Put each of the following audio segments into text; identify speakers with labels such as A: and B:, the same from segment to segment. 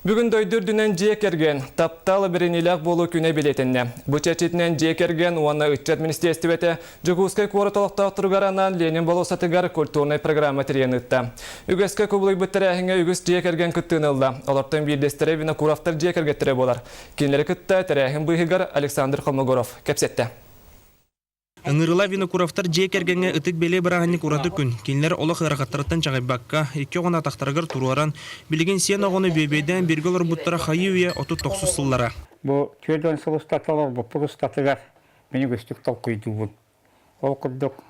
A: Бүгін дөйдүрдүнен жекерген, тапталы бірінілік болу күне білетінне. Бұл чәчетінен жекерген, оны үтчет министерстветі жүгізгі қорытылықта тұрғаранан Ленин болу сатыгар культурный программа тірен үтті. Үгізгі көбілік бүттірі әхіңе үгіз жекерген күттіңілді. Олардың бірдестері винокурафтар жекергеттірі болар. Кенлері күтті тірәхін бұйығар Александр Холмогоров кәпсетті.
B: Аңырыла винокурафтар жекергенге ытык беле барағанник ураты күн. Кенлер олық ырақаттарыттан чағайбаққа, екі оғына тақтарығыр тұруаран, білген сен оғыны бөбейден біргілер бұттыра қайы үйе 30-90 сыллара.
C: Бұл түрден сыл ұстатылар, бұл пұр ұстатығар мені көстік толқойды бұл. Ол күрдік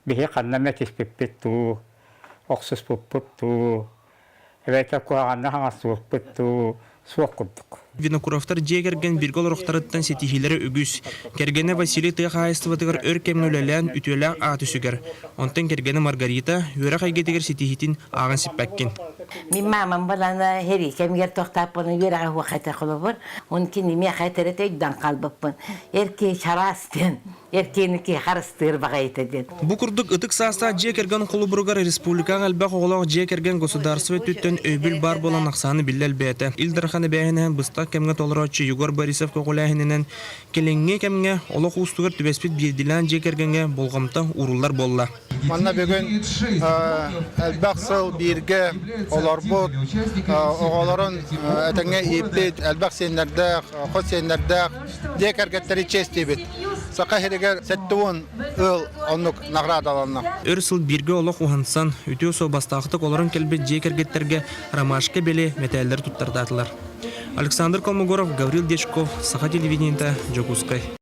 C: бейе қаннаме теспеппет тұу, оқсыз бұппыт тұу, әбәйті қуағанна қаңасы бұппыт тұу, суақ күрдік.
B: Винокурафтар жекерген біргіл ұрықтарыттан сетихилері үгіз. Кергені Василий Тыяқайыстыватығыр өр кемнөлелән үтөләң аты сүгер. Онтан кергені Маргарита өрі қайгетігер сетихитін ағын сиппәккен.
D: Min mamam balana heri kemger toxtap bunu bir ay vaqta qılıb. Onkin nime xatirət eddən qalbıpın. Erke şarastın. Erkeniki xarastır bağaytedin.
B: Bu kurduk ıtık sasta jekерген Құлыбұрғар республикаң әлбәқ оғылау жекерген государство түттен өбіл бар болан ақсаны білел бәті. Илдарханы бәйінен бұстақ кемге толырачы Югор Борисов көғыләйінен келеңге кемге олық ұстығыр түбеспет берділен жекергенге болғамта урулар болла.
E: Манна бүгін әлбәқ сыл бірге олар бұд, оғаларын әтіңе епет, әлбәқ сенлердәқ, қос сенлердәқ жекергеттері честі бет. Сақа херегер сәттіуін өл онық нағрад аланна.
B: Өр сыл бірге олық ұхансан, үтеу со бастақтық оларын келбет жекергеттерге рамашқа беле метәлдер тұттардатылар. Александр Колмогоров, Гаврил Дечков, Саха телевидениеда, Жокускай.